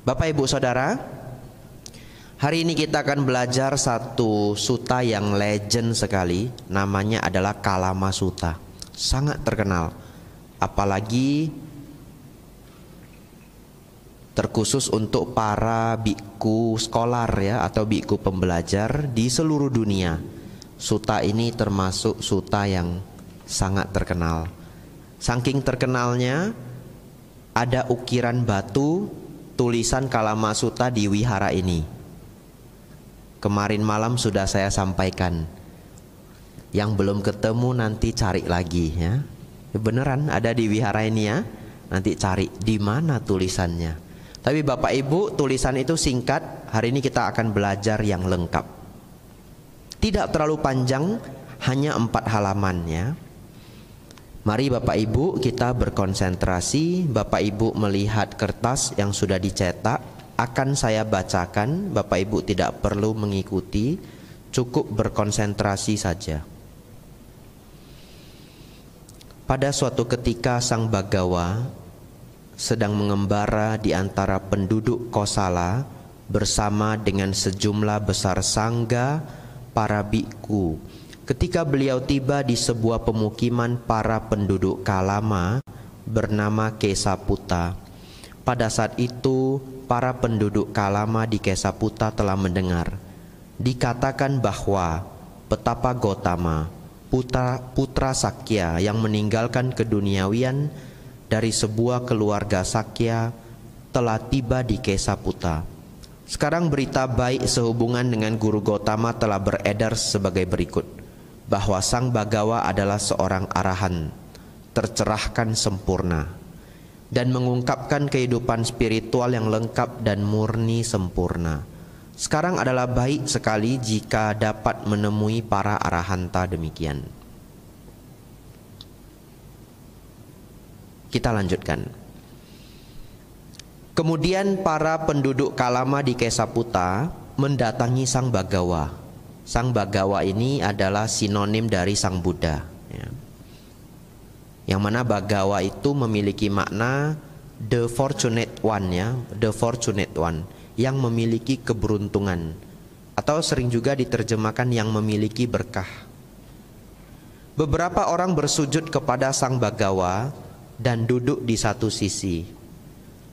Bapak Ibu Saudara, hari ini kita akan belajar satu sutta yang legend sekali. Namanya adalah Kalama Sutta. Sangat terkenal, apalagi terkhusus untuk para biku scholar ya, atau biku pembelajar di seluruh dunia. Sutta ini termasuk sutta yang sangat terkenal. Saking terkenalnya, ada ukiran batu tulisan Kalama Sutta di wihara ini. Kemarin malam sudah saya sampaikan. Yang belum ketemu nanti cari lagi ya. Beneran ada di wihara ini ya. Nanti cari di mana tulisannya. Tapi Bapak Ibu, tulisan itu singkat. Hari ini kita akan belajar yang lengkap. Tidak terlalu panjang, hanya 4 halaman ya. Mari Bapak Ibu kita berkonsentrasi. Bapak Ibu melihat kertas yang sudah dicetak, akan saya bacakan. Bapak Ibu tidak perlu mengikuti, cukup berkonsentrasi saja. Pada suatu ketika Sang Bagawa sedang mengembara di antara penduduk Kosala bersama dengan sejumlah besar sangga para biku. Ketika beliau tiba di sebuah pemukiman para penduduk Kalama bernama Kesaputa. Pada saat itu para penduduk Kalama di Kesaputa telah mendengar dikatakan bahwa Petapa Gotama, putra Sakya yang meninggalkan keduniawian dari sebuah keluarga Sakya, telah tiba di Kesaputa. Sekarang berita baik sehubungan dengan Guru Gotama telah beredar sebagai berikut, bahwa Sang Bagawa adalah seorang arahan, tercerahkan sempurna, dan mengungkapkan kehidupan spiritual yang lengkap dan murni sempurna. Sekarang adalah baik sekali jika dapat menemui para arahanta demikian. Kita lanjutkan. Kemudian para penduduk Kalama di Kesaputa mendatangi Sang Bagawa. Sang Bagawa ini adalah sinonim dari Sang Buddha ya. Yang mana Bagawa itu memiliki makna the fortunate one ya, the fortunate one, yang memiliki keberuntungan, atau sering juga diterjemahkan yang memiliki berkah. Beberapa orang bersujud kepada Sang Bagawa dan duduk di satu sisi.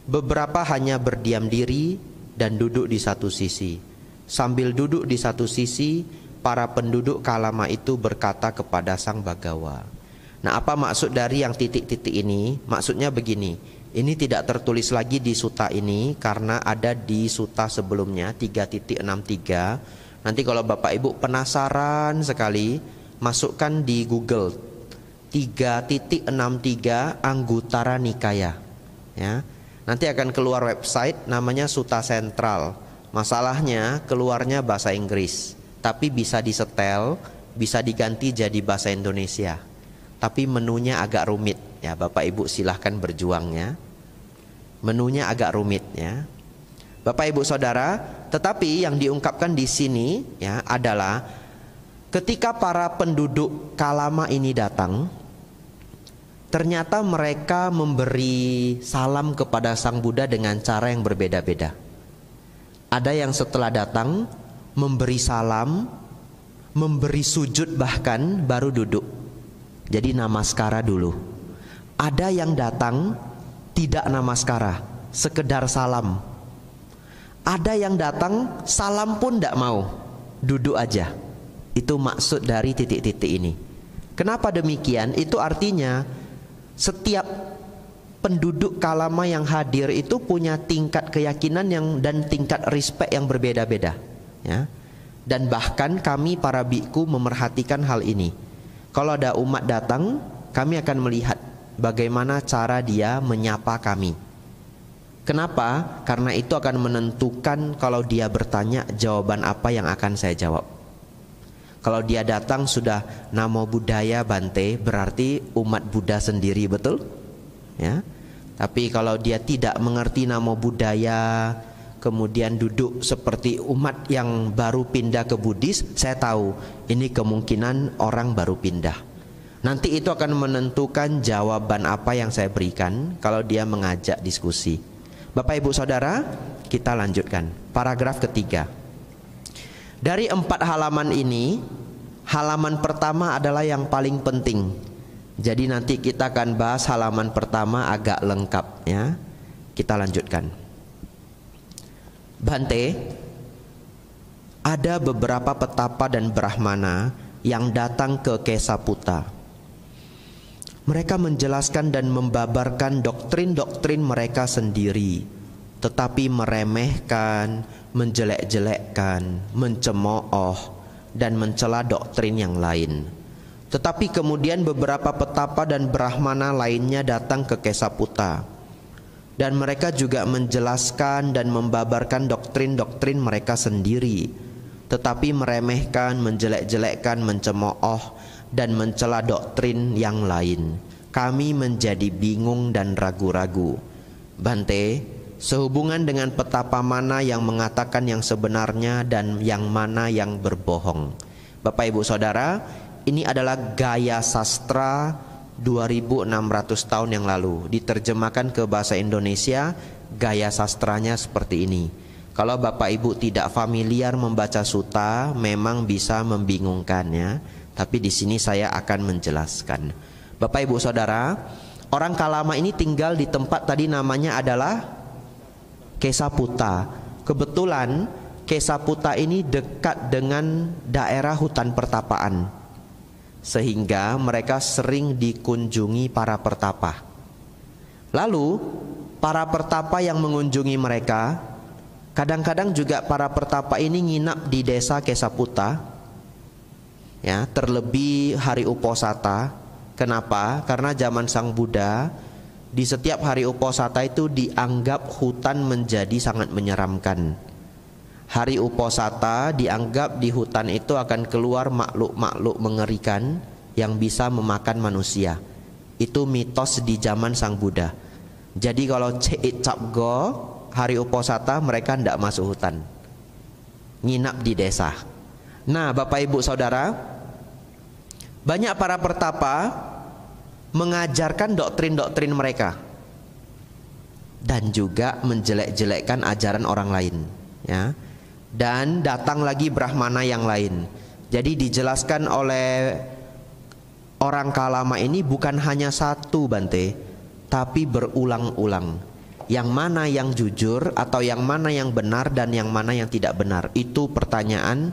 Beberapa hanya berdiam diri dan duduk di satu sisi. Sambil duduk di satu sisi, para penduduk Kalama itu berkata kepada Sang Bagawa. Nah, apa maksud dari yang titik-titik ini? Maksudnya begini, ini tidak tertulis lagi di sutta ini karena ada di sutta sebelumnya 3.63. Nanti kalau Bapak Ibu penasaran sekali, masukkan di Google 3.63 Anguttara Nikaya ya. Nanti akan keluar website namanya Sutta Sentral. Masalahnya keluarnya bahasa Inggris, tapi bisa disetel, bisa diganti jadi bahasa Indonesia. Tapi menunya agak rumit ya, Bapak Ibu silahkan berjuang ya. Menunya agak rumit ya, Bapak Ibu Saudara. Tetapi yang diungkapkan di sini ya adalah ketika para penduduk Kalama ini datang, ternyata mereka memberi salam kepada Sang Buddha dengan cara yang berbeda-beda. Ada yang setelah datang memberi salam, memberi sujud bahkan baru duduk. Jadi namaskara dulu. Ada yang datang tidak namaskara, sekedar salam. Ada yang datang salam pun tidak mau, duduk aja. Itu maksud dari titik-titik ini. Kenapa demikian? Itu artinya setiap penduduk Kalama yang hadir itu punya tingkat keyakinan dan tingkat respect yang berbeda-beda ya. Dan bahkan kami para biku memerhatikan hal ini. Kalau ada umat datang, kami akan melihat bagaimana cara dia menyapa kami. Kenapa? Karena itu akan menentukan kalau dia bertanya jawaban apa yang akan saya jawab. Kalau dia datang sudah Namo Buddhaya Bante, berarti umat Buddha sendiri, betul? Ya. Tapi kalau dia tidak mengerti Namo Buddhaya, kemudian duduk seperti umat yang baru pindah ke Buddhis, saya tahu ini kemungkinan orang baru pindah. Nanti itu akan menentukan jawaban apa yang saya berikan kalau dia mengajak diskusi. Bapak Ibu Saudara, kita lanjutkan. Paragraf ketiga. Dari 4 halaman ini, halaman pertama adalah yang paling penting. Jadi nanti kita akan bahas halaman pertama agak lengkap ya. Kita lanjutkan. Bante, ada beberapa petapa dan brahmana yang datang ke Kesaputa. Mereka menjelaskan dan membabarkan doktrin-doktrin mereka sendiri, tetapi meremehkan, menjelek-jelekkan, mencemooh, dan mencela doktrin yang lain. Tetapi kemudian beberapa petapa dan brahmana lainnya datang ke Kesaputa, dan mereka juga menjelaskan dan membabarkan doktrin-doktrin mereka sendiri, tetapi meremehkan, menjelek-jelekkan, mencemooh, dan mencela doktrin yang lain. Kami menjadi bingung dan ragu-ragu. Bante, sehubungan dengan petapa mana yang mengatakan yang sebenarnya dan yang mana yang berbohong? Bapak Ibu Saudara, ini adalah gaya sastra 2600 tahun yang lalu. Diterjemahkan ke bahasa Indonesia, gaya sastranya seperti ini. Kalau Bapak Ibu tidak familiar membaca suta, memang bisa membingungkan ya. Tapi di sini saya akan menjelaskan. Bapak Ibu Saudara, orang Kalama ini tinggal di tempat tadi namanya adalah Kesaputa. Kebetulan Kesaputa ini dekat dengan daerah hutan pertapaan, sehingga mereka sering dikunjungi para pertapa. Lalu para pertapa yang mengunjungi mereka, kadang-kadang juga para pertapa ini nginap di desa Kesaputa ya, terlebih hari Uposata. Kenapa? Karena zaman Sang Buddha, di setiap hari Uposata itu dianggap hutan menjadi sangat menyeramkan. Hari Uposata dianggap di hutan itu akan keluar makhluk-makhluk mengerikan yang bisa memakan manusia. Itu mitos di zaman Sang Buddha. Jadi kalau Ceit Capgo hari Uposata mereka tidak masuk hutan, nginap di desa. Nah Bapak Ibu Saudara, banyak para pertapa mengajarkan doktrin-doktrin mereka dan juga menjelek-jelekkan ajaran orang lain ya. Dan datang lagi brahmana yang lain. Jadi dijelaskan oleh orang Kalama ini bukan hanya satu Bante, tapi berulang-ulang. Yang mana yang jujur atau yang mana yang benar dan yang mana yang tidak benar, itu pertanyaan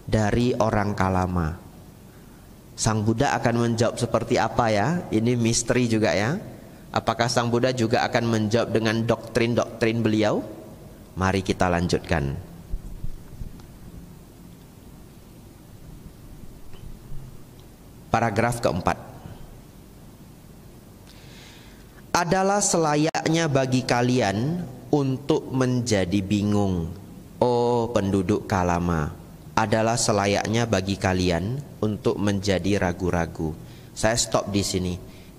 dari orang Kalama. Sang Buddha akan menjawab seperti apa ya? Ini misteri juga ya. Apakah Sang Buddha juga akan menjawab dengan doktrin-doktrin beliau? Mari kita lanjutkan. Paragraf keempat. Adalah selayaknya bagi kalian untuk menjadi bingung, oh penduduk Kalama. Adalah selayaknya bagi kalian untuk menjadi ragu-ragu. Saya stop di sini.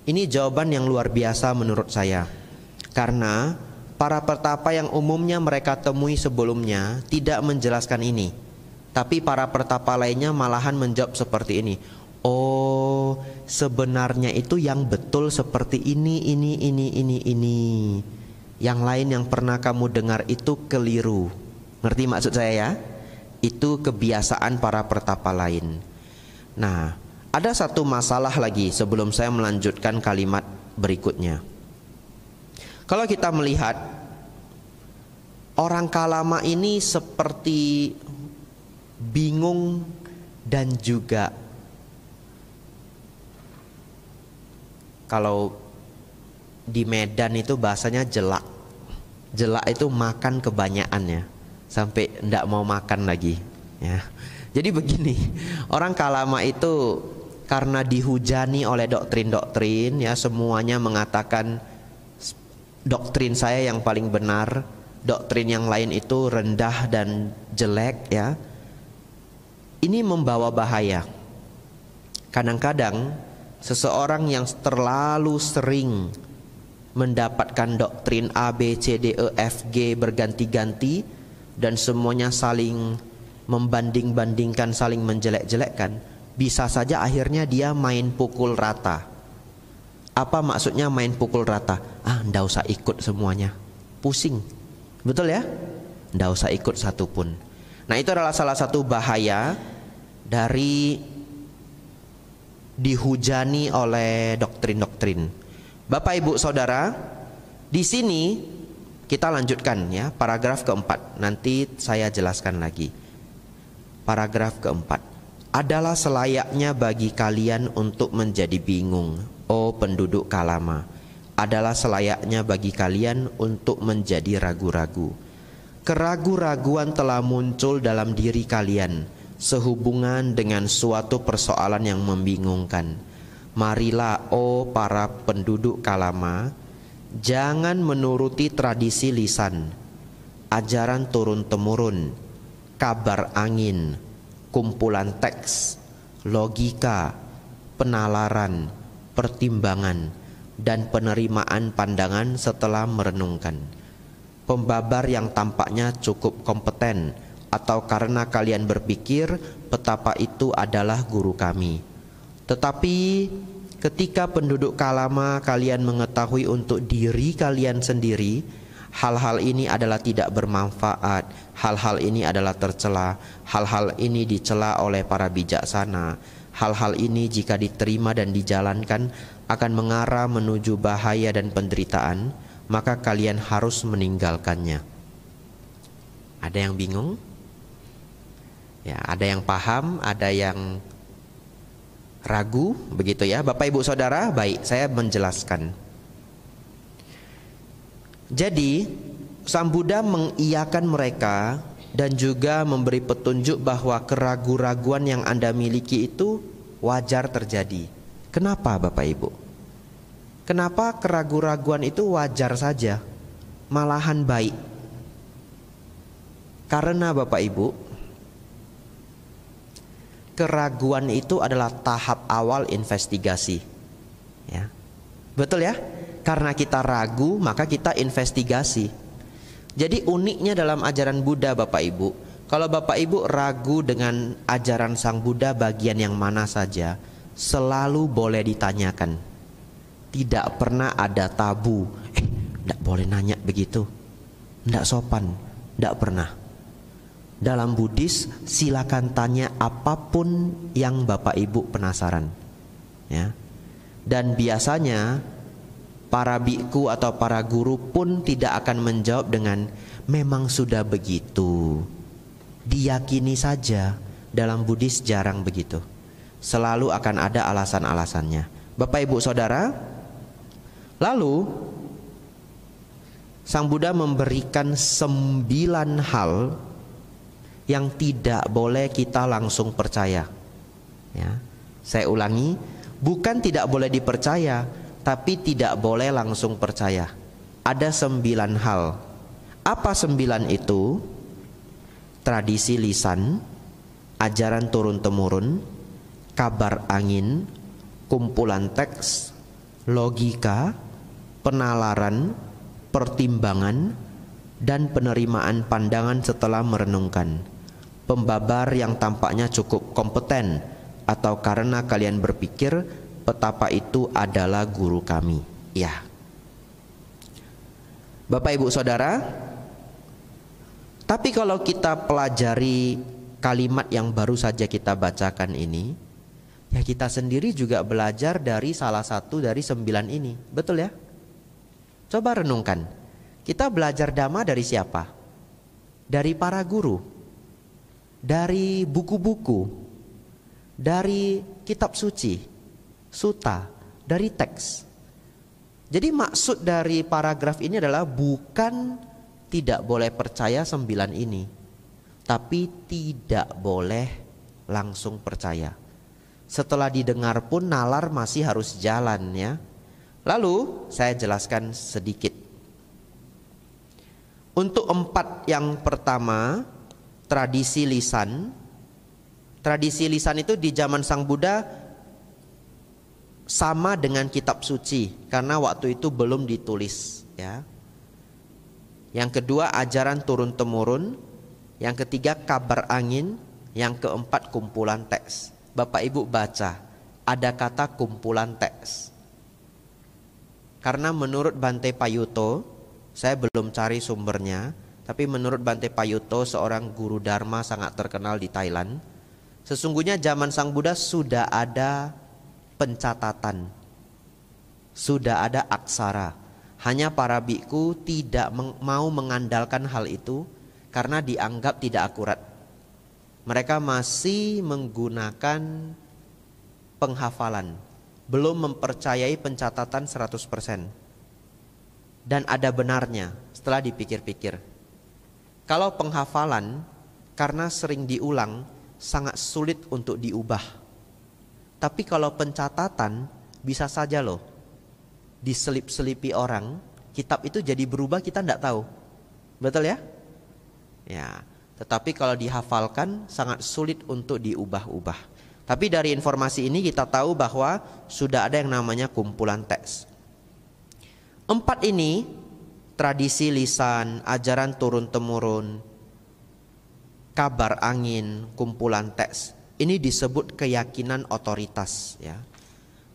Ini jawaban yang luar biasa menurut saya. Karena para pertapa yang umumnya mereka temui sebelumnya tidak menjelaskan ini. Tapi para pertapa lainnya malahan menjawab seperti ini. Oh, sebenarnya itu yang betul seperti ini. Yang lain yang pernah kamu dengar itu keliru. Ngerti maksud saya ya? Itu kebiasaan para pertapa lain. Nah, ada satu masalah lagi sebelum saya melanjutkan kalimat berikutnya. Kalau kita melihat orang Kalama ini seperti bingung dan juga, kalau di Medan itu bahasanya jelak. Jelak itu makan kebanyakan ya, sampai tidak mau makan lagi ya. Jadi begini, orang Kalama itu karena dihujani oleh doktrin-doktrin ya, semuanya mengatakan doktrin saya yang paling benar, doktrin yang lain itu rendah dan jelek ya. Ini membawa bahaya. Kadang-kadang seseorang yang terlalu sering mendapatkan doktrin A, B, C, D, E, F, G berganti-ganti dan semuanya saling membanding-bandingkan, saling menjelek-jelekkan, bisa saja akhirnya dia main pukul rata. Apa maksudnya main pukul rata? Ndak usah ikut semuanya, pusing. Betul ya? Nggak usah ikut satupun. Nah, itu adalah salah satu bahaya dari dihujani oleh doktrin-doktrin. Bapak Ibu Saudara, di sini kita lanjutkan ya, paragraf keempat. Nanti saya jelaskan lagi. Paragraf keempat. Adalah selayaknya bagi kalian untuk menjadi bingung, oh penduduk Kalama. Adalah selayaknya bagi kalian untuk menjadi ragu-ragu. Keragu-raguan telah muncul dalam diri kalian sehubungan dengan suatu persoalan yang membingungkan. Marilah, oh para penduduk Kalama, jangan menuruti tradisi lisan, ajaran turun-temurun, kabar angin, kumpulan teks, logika, penalaran, pertimbangan, dan penerimaan pandangan setelah merenungkan. Pembabar yang tampaknya cukup kompeten, atau karena kalian berpikir petapa itu adalah guru kami. Tetapi ketika penduduk Kalama kalian mengetahui untuk diri kalian sendiri, hal-hal ini adalah tidak bermanfaat, hal-hal ini adalah tercela, hal-hal ini dicela oleh para bijaksana, hal-hal ini jika diterima dan dijalankan akan mengarah menuju bahaya dan penderitaan, maka kalian harus meninggalkannya. Ada yang bingung? Ya, ada yang paham, ada yang ragu, begitu ya Bapak Ibu Saudara. Baik, saya menjelaskan. Jadi Sang Buddha mengiyakan mereka dan juga memberi petunjuk bahwa keraguan-raguan yang Anda miliki itu wajar terjadi. Kenapa Bapak Ibu? Kenapa keraguan-raguan itu wajar saja, malahan baik? Karena Bapak Ibu, keraguan itu adalah tahap awal investigasi, ya. Betul ya? Karena kita ragu, maka kita investigasi. Jadi uniknya dalam ajaran Buddha Bapak Ibu, kalau Bapak Ibu ragu dengan ajaran Sang Buddha bagian yang mana saja, selalu boleh ditanyakan. Tidak pernah ada tabu. Tidak boleh nanya begitu, tidak sopan, tidak pernah. Dalam Buddhis silakan tanya apapun yang Bapak Ibu penasaran, ya. Dan biasanya para biku atau para guru pun tidak akan menjawab dengan memang sudah begitu, diyakini saja. Dalam Buddhis jarang begitu. Selalu akan ada alasan-alasannya. Bapak Ibu Saudara, lalu Sang Buddha memberikan 9 hal yang tidak boleh kita langsung percaya, ya. Saya ulangi, bukan tidak boleh dipercaya, tapi tidak boleh langsung percaya. Ada 9 hal. Apa 9 itu? Tradisi lisan, ajaran turun-temurun, kabar angin, kumpulan teks, logika, penalaran, pertimbangan, dan penerimaan pandangan setelah merenungkan. Pembabar yang tampaknya cukup kompeten, atau karena kalian berpikir petapa itu adalah guru kami. Ya, Bapak Ibu Saudara, tapi kalau kita pelajari kalimat yang baru saja kita bacakan ini, ya kita sendiri juga belajar dari salah satu dari 9 ini. Betul ya? Coba renungkan. Kita belajar Dhamma dari siapa? Dari para guru, dari buku-buku, dari kitab suci, sutta, dari teks. Jadi maksud dari paragraf ini adalah bukan tidak boleh percaya 9 ini, tapi tidak boleh langsung percaya. Setelah didengar pun nalar masih harus jalan, ya. Lalu saya jelaskan sedikit. Untuk 4 yang pertama, tradisi lisan. Tradisi lisan itu di zaman Sang Buddha sama dengan kitab suci, karena waktu itu belum ditulis, ya. Yang kedua, ajaran turun-temurun. Yang ketiga, kabar angin. Yang keempat, kumpulan teks. Bapak Ibu baca, ada kata kumpulan teks. Karena menurut Bante Payutto, saya belum cari sumbernya, Tapi menurut Bante Payutto, seorang guru Dharma sangat terkenal di Thailand, sesungguhnya zaman Sang Buddha sudah ada pencatatan, sudah ada aksara. Hanya para biku tidak mau mengandalkan hal itu karena dianggap tidak akurat. Mereka masih menggunakan penghafalan, belum mempercayai pencatatan 100%. Dan ada benarnya setelah dipikir-pikir. Kalau penghafalan karena sering diulang sangat sulit untuk diubah. Tapi kalau pencatatan bisa saja loh diselip-selipi orang, kitab itu jadi berubah, kita tidak tahu. Betul ya? Ya, tetapi kalau dihafalkan sangat sulit untuk diubah-ubah. Tapi dari informasi ini kita tahu bahwa sudah ada yang namanya kumpulan teks. 4 ini, tradisi lisan, ajaran turun-temurun, kabar angin, kumpulan teks, ini disebut keyakinan otoritas ya.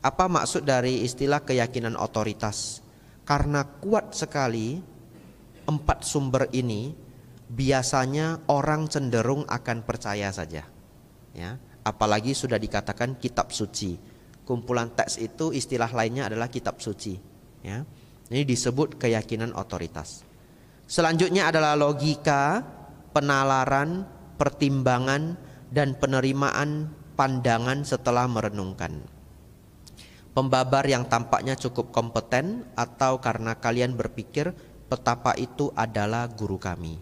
Apa maksud dari istilah keyakinan otoritas? Karena kuat sekali 4 sumber ini, biasanya orang cenderung akan percaya saja ya. Apalagi sudah dikatakan kitab suci. Kumpulan teks itu istilah lainnya adalah kitab suci ya. Ini disebut keyakinan otoritas. Selanjutnya adalah logika, penalaran, pertimbangan, dan penerimaan pandangan setelah merenungkan. Pembabar yang tampaknya cukup kompeten atau karena kalian berpikir petapa itu adalah guru kami.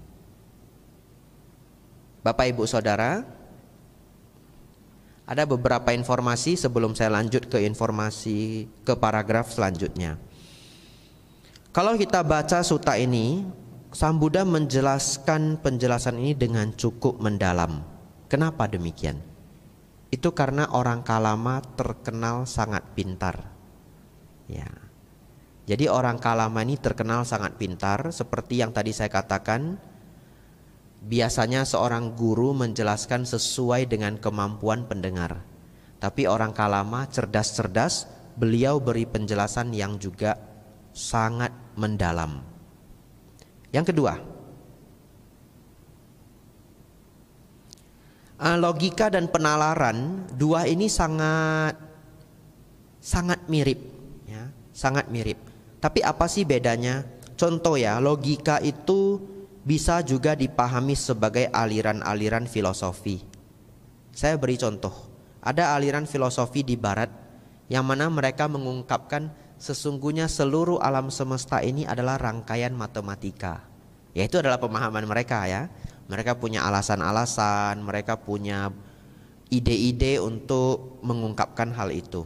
Bapak Ibu Saudara, ada beberapa informasi sebelum saya lanjut ke informasi ke paragraf selanjutnya. Kalau kita baca sutta ini, Sang Buddha menjelaskan penjelasan ini dengan cukup mendalam. Kenapa demikian? Itu karena orang Kalama terkenal sangat pintar. Ya. Jadi orang Kalama ini terkenal sangat pintar, seperti yang tadi saya katakan. Biasanya seorang guru menjelaskan sesuai dengan kemampuan pendengar. Tapi orang Kalama cerdas-cerdas, beliau beri penjelasan yang juga sangat mendalam. Yang kedua, logika dan penalaran, dua ini sangat mirip ya, sangat mirip. Tapi apa sih bedanya? Contoh ya, logika itu bisa juga dipahami sebagai aliran-aliran filosofi. Saya beri contoh. Ada aliran filosofi di barat yang mana mereka mengungkapkan sesungguhnya seluruh alam semesta ini adalah rangkaian matematika. Ya, itu adalah pemahaman mereka ya. Mereka punya alasan-alasan, mereka punya ide-ide untuk mengungkapkan hal itu.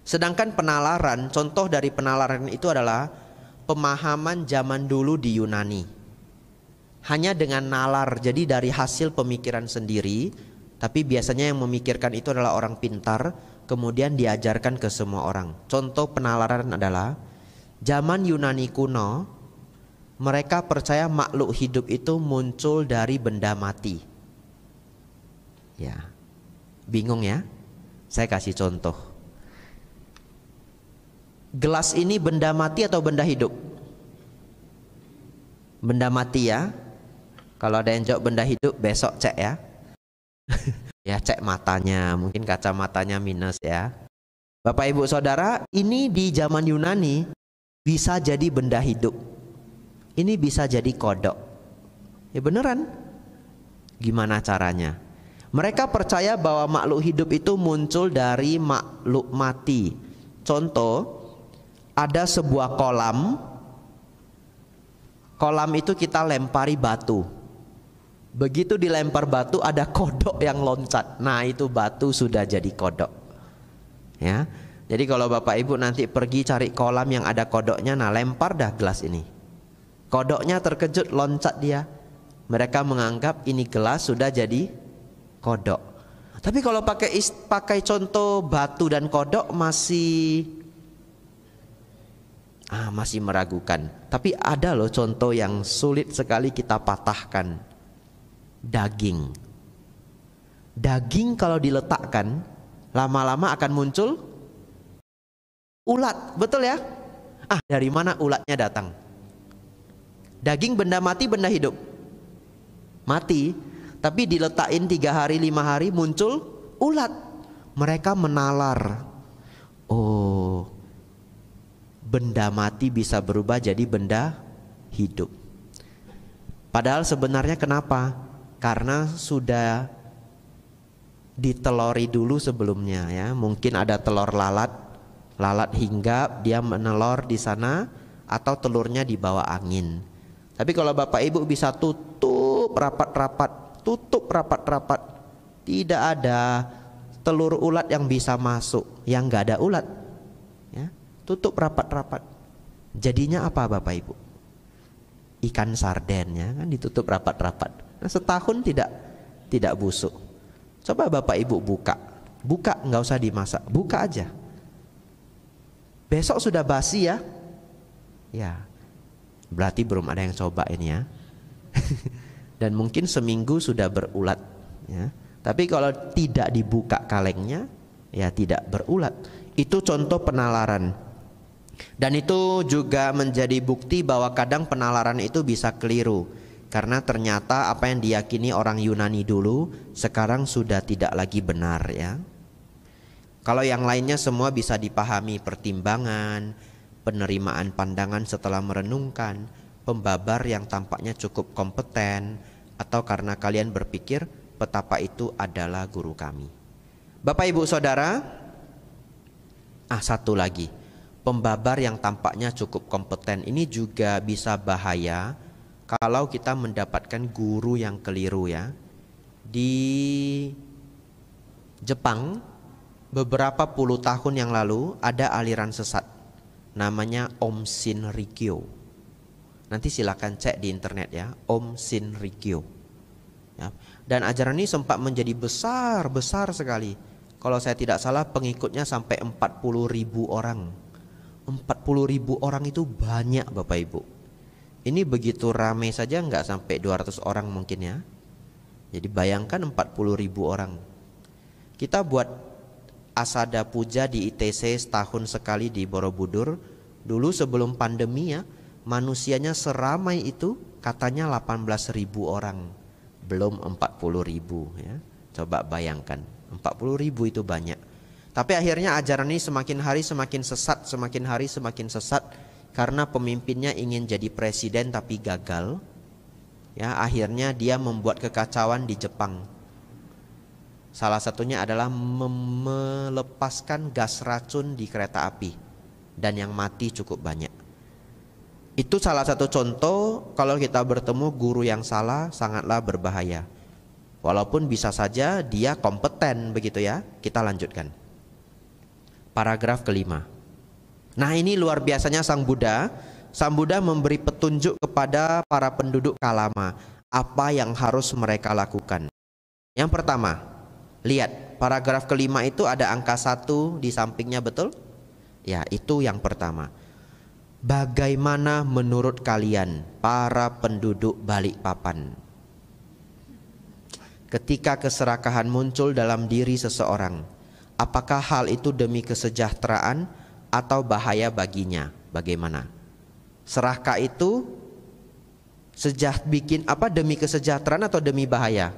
Sedangkan penalaran, contoh dari penalaran itu adalah pemahaman zaman dulu di Yunani. Hanya dengan nalar, jadi dari hasil pemikiran sendiri, tapi biasanya yang memikirkan itu adalah orang pintar, kemudian diajarkan ke semua orang. Contoh penalaran adalah zaman Yunani kuno, mereka percaya makhluk hidup itu muncul dari benda mati. Ya, bingung ya? Saya kasih contoh. Gelas ini benda mati atau benda hidup? Benda mati ya. Kalau ada yang jawab benda hidup, besok cek ya. Ya, cek matanya, mungkin kacamatanya minus ya. Bapak Ibu Saudara, ini di zaman Yunani bisa jadi benda hidup. Ini bisa jadi kodok. Ya beneran. Gimana caranya? Mereka percaya bahwa makhluk hidup itu muncul dari makhluk mati. Contoh, ada sebuah kolam. Kolam itu kita lempari batu. Begitu dilempar batu ada kodok yang loncat. Nah, itu batu sudah jadi kodok. Ya. Jadi kalau Bapak Ibu nanti pergi cari kolam yang ada kodoknya, nah lempar dah gelas ini. Kodoknya terkejut, loncat dia. Mereka menganggap ini gelas sudah jadi kodok. Tapi kalau pakai contoh batu dan kodok masih meragukan. Tapi ada loh contoh yang sulit sekali kita patahkan. Daging. Daging kalau diletakkan lama-lama akan muncul ulat, betul ya? Dari mana ulatnya datang? Daging benda mati, benda hidup? Mati. Tapi diletakin 3 hari 5 hari muncul ulat. Mereka menalar. Oh, benda mati bisa berubah jadi benda hidup. Padahal sebenarnya kenapa? Karena sudah ditelori dulu sebelumnya ya. Mungkin ada telur lalat. Lalat hinggap, dia menelor di sana, atau telurnya dibawa angin. Tapi kalau Bapak Ibu bisa tutup rapat-rapat, tidak ada telur ulat yang bisa masuk, yang nggak ada ulat, ya, tutup rapat-rapat. Jadinya apa Bapak Ibu? Ikan sarden, ya kan, ditutup rapat-rapat. Nah, setahun tidak busuk. Coba Bapak Ibu buka, nggak usah dimasak, buka aja. Besok sudah basi ya, ya. Berarti belum ada yang coba ini ya. Dan mungkin seminggu sudah berulat ya. Tapi kalau tidak dibuka kalengnya, ya tidak berulat. Itu contoh penalaran. Dan itu juga menjadi bukti bahwa kadang penalaran itu bisa keliru. Karena ternyata apa yang diyakini orang Yunani dulu sekarang sudah tidak lagi benar ya. Kalau yang lainnya semua bisa dipahami, pertimbangan, penerimaan pandangan setelah merenungkan, pembabar yang tampaknya cukup kompeten, atau karena kalian berpikir betapa itu adalah guru kami. Bapak Ibu Saudara, satu lagi, pembabar yang tampaknya cukup kompeten ini juga bisa bahaya kalau kita mendapatkan guru yang keliru ya. Di Jepang beberapa puluh tahun yang lalu ada aliran sesat namanya Om Shinrikyo. Nanti silakan cek di internet ya, Om Shinrikyo ya. Dan ajaran ini sempat menjadi besar sekali. Kalau saya tidak salah pengikutnya sampai 40.000 orang. 40.000 orang itu banyak Bapak Ibu. Ini begitu ramai saja nggak sampai 200 orang mungkin ya. Jadi bayangkan 40.000 orang. Kita buat Asada Puja di ITC setahun sekali di Borobudur. Dulu sebelum pandemi ya, manusianya seramai itu katanya 18.000 orang, belum 40.000 ya. Coba bayangkan, 40.000 itu banyak. Tapi akhirnya ajaran ini semakin hari semakin sesat, semakin hari semakin sesat. Karena pemimpinnya ingin jadi presiden tapi gagal ya, akhirnya dia membuat kekacauan di Jepang. Salah satunya adalah melepaskan gas racun di kereta api, dan yang mati cukup banyak. Itu salah satu contoh kalau kita bertemu guru yang salah sangatlah berbahaya. Walaupun bisa saja dia kompeten begitu ya. Kita lanjutkan. Paragraf kelima. Nah, ini luar biasanya Sang Buddha. Sang Buddha memberi petunjuk kepada para penduduk Kalama apa yang harus mereka lakukan. Yang pertama, lihat paragraf kelima itu ada angka 1 di sampingnya, betul? Ya, itu yang pertama. Bagaimana menurut kalian para penduduk Balikpapan, ketika keserakahan muncul dalam diri seseorang, apakah hal itu demi kesejahteraan atau bahaya baginya? Bagaimana? Serakah itu bikin apa, demi kesejahteraan atau demi bahaya?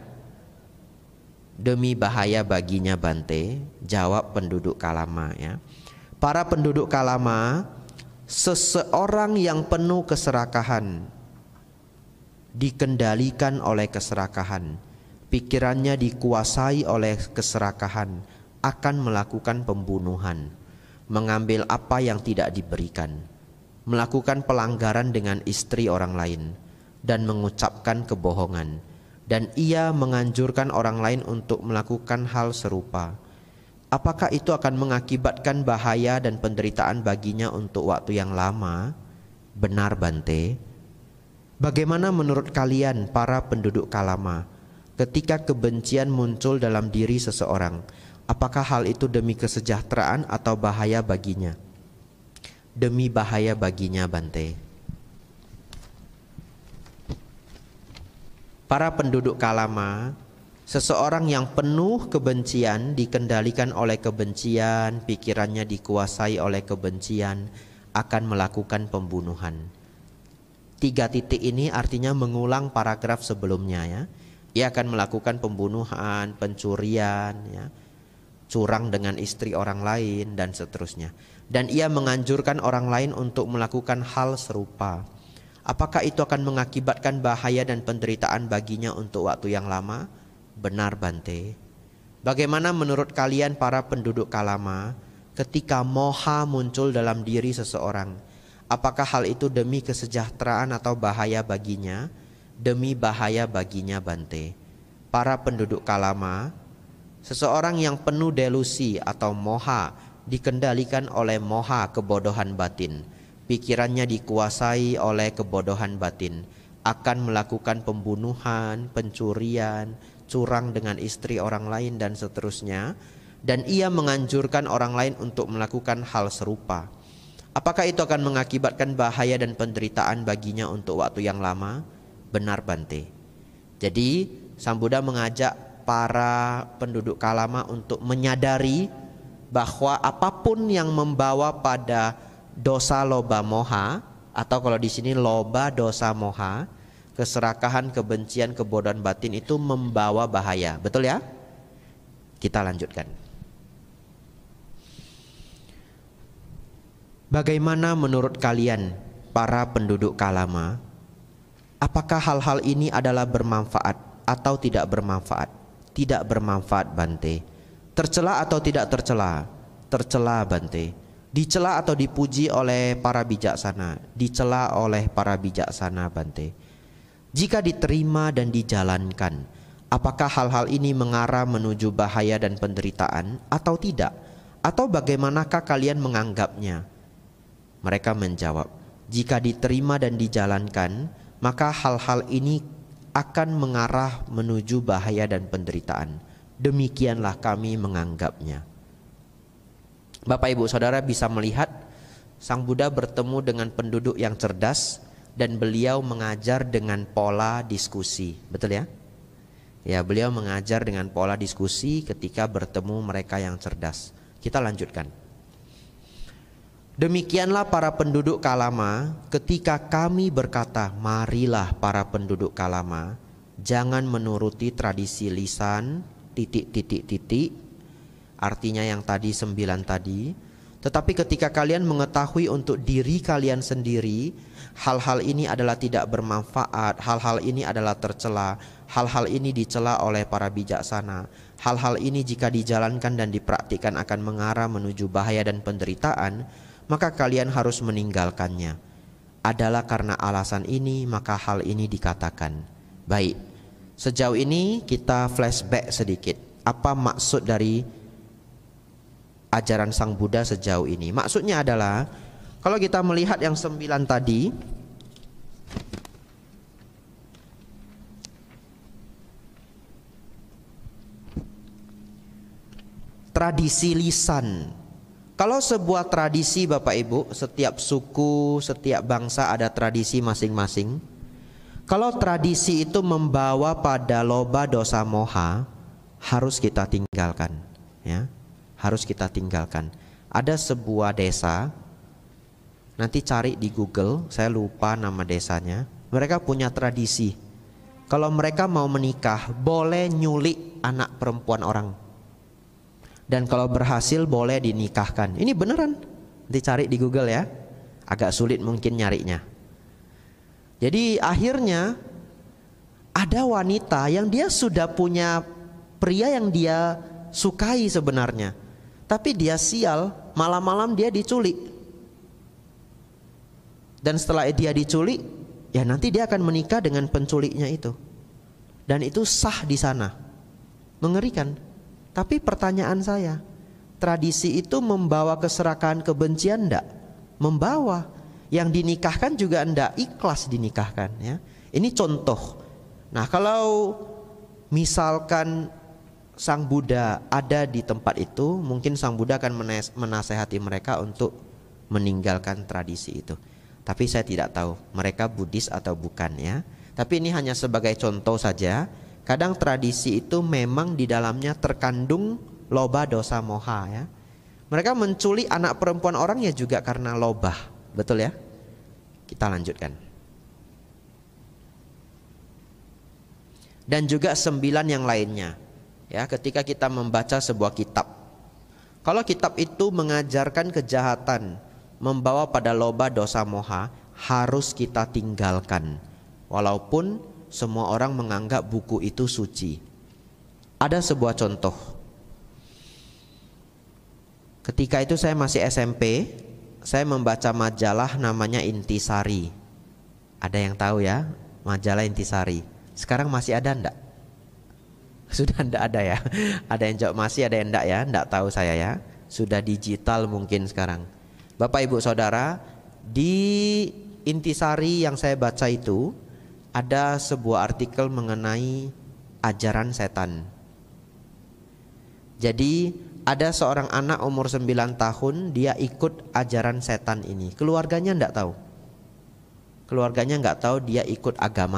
Demi bahaya baginya Bante, jawab penduduk Kalama ya. Para penduduk Kalama, seseorang yang penuh keserakahan, dikendalikan oleh keserakahan, pikirannya dikuasai oleh keserakahan, akan melakukan pembunuhan, mengambil apa yang tidak diberikan, melakukan pelanggaran dengan istri orang lain, dan mengucapkan kebohongan. Dan ia menganjurkan orang lain untuk melakukan hal serupa. Apakah itu akan mengakibatkan bahaya dan penderitaan baginya untuk waktu yang lama? Benar Bante. Bagaimana menurut kalian para penduduk Kalama, ketika kebencian muncul dalam diri seseorang, apakah hal itu demi kesejahteraan atau bahaya baginya? Demi bahaya baginya Bante. Para penduduk Kalama, seseorang yang penuh kebencian, dikendalikan oleh kebencian, pikirannya dikuasai oleh kebencian, akan melakukan pembunuhan. 3 titik ini artinya mengulang paragraf sebelumnya ya. Ia akan melakukan pembunuhan, pencurian ya, curang dengan istri orang lain dan seterusnya. Dan ia menganjurkan orang lain untuk melakukan hal serupa. Apakah itu akan mengakibatkan bahaya dan penderitaan baginya untuk waktu yang lama? Benar Bante. Bagaimana menurut kalian para penduduk Kalama ketika moha muncul dalam diri seseorang? Apakah hal itu demi kesejahteraan atau bahaya baginya? Demi bahaya baginya Bante. Para penduduk Kalama, seseorang yang penuh delusi atau moha dikendalikan oleh moha kebodohan batin. Pikirannya dikuasai oleh kebodohan batin, akan melakukan pembunuhan, pencurian, curang dengan istri orang lain dan seterusnya. Dan ia menganjurkan orang lain untuk melakukan hal serupa. Apakah itu akan mengakibatkan bahaya dan penderitaan baginya untuk waktu yang lama? Benar Bante. Jadi Sang Buddha mengajak para penduduk Kalama untuk menyadari bahwa apapun yang membawa pada dosa loba moha, atau kalau di sini loba dosa moha, keserakahan, kebencian, kebodohan batin itu membawa bahaya. Betul ya? Kita lanjutkan. Bagaimana menurut kalian para penduduk Kalama? Apakah hal-hal ini adalah bermanfaat atau tidak bermanfaat? Tidak bermanfaat Bante. Tercela atau tidak tercela? Tercela Bante. Dicela atau dipuji oleh para bijaksana? Dicela oleh para bijaksana Bante. Jika diterima dan dijalankan, apakah hal-hal ini mengarah menuju bahaya dan penderitaan atau tidak? Atau bagaimanakah kalian menganggapnya? Mereka menjawab, jika diterima dan dijalankan, maka hal-hal ini akan mengarah menuju bahaya dan penderitaan. Demikianlah kami menganggapnya. Bapak Ibu Saudara bisa melihat Sang Buddha bertemu dengan penduduk yang cerdas dan beliau mengajar dengan pola diskusi. Betul ya? Ya, beliau mengajar dengan pola diskusi ketika bertemu mereka yang cerdas. Kita lanjutkan. Demikianlah para penduduk Kalama ketika kami berkata, marilah para penduduk Kalama, jangan menuruti tradisi lisan, titik, artinya yang tadi 9 tadi. Tetapi ketika kalian mengetahui untuk diri kalian sendiri, hal-hal ini adalah tidak bermanfaat, hal-hal ini adalah tercela, hal-hal ini dicela oleh para bijaksana, hal-hal ini jika dijalankan dan dipraktikkan akan mengarah menuju bahaya dan penderitaan, maka kalian harus meninggalkannya. Adalah karena alasan ini maka hal ini dikatakan. Baik, sejauh ini kita flashback sedikit. Apa maksud dari ajaran Sang Buddha sejauh ini? Maksudnya adalah, kalau kita melihat yang 9 tadi, tradisi lisan. Kalau sebuah tradisi Bapak Ibu, setiap suku, setiap bangsa ada tradisi masing-masing. Kalau tradisi itu membawa pada loba dosa moha, harus kita tinggalkan ya. Harus kita tinggalkan. Ada sebuah desa, nanti cari di Google, saya lupa nama desanya. Mereka punya tradisi, kalau mereka mau menikah boleh nyulik anak perempuan orang. Dan kalau berhasil boleh dinikahkan. Ini beneran, dicari di Google ya. Agak sulit mungkin nyarinya. Jadi akhirnya ada wanita yang dia sudah punya pria yang dia sukai sebenarnya, tapi dia sial, malam-malam dia diculik. Dan setelah dia diculik, ya nanti dia akan menikah dengan penculiknya itu. Dan itu sah di sana. Mengerikan. Tapi pertanyaan saya, tradisi itu membawa keserakahan, kebencian enggak? Membawa. Yang dinikahkan juga enggak ikhlas dinikahkan ya. Ini contoh. Nah, kalau misalkan Sang Buddha ada di tempat itu, mungkin Sang Buddha akan menasehati mereka untuk meninggalkan tradisi itu. Tapi saya tidak tahu mereka Buddhis atau bukan ya. Tapi ini hanya sebagai contoh saja. Kadang tradisi itu memang di dalamnya terkandung loba dosa moha ya. Mereka menculik anak perempuan orang ya juga karena loba. Betul ya? Kita lanjutkan. dan juga 9 yang lainnya. Ya, ketika kita membaca sebuah kitab, kalau kitab itu mengajarkan kejahatan, membawa pada loba dosa moha, harus kita tinggalkan. Walaupun semua orang menganggap buku itu suci. Ada sebuah contoh. Ketika itu saya masih SMP, saya membaca majalah namanya Intisari. Ada yang tahu ya, majalah Intisari. Sekarang masih ada enggak? Sudah enggak ada ya. Ada yang jawab masih, ada yang enggak ya. Enggak tahu saya ya. Sudah digital mungkin sekarang. Bapak Ibu Saudara, di Intisari yang saya baca itu ada sebuah artikel mengenai ajaran setan. Jadi ada seorang anak umur 9 tahun, dia ikut ajaran setan ini. Keluarganya enggak tahu. Keluarganya enggak tahu dia ikut agama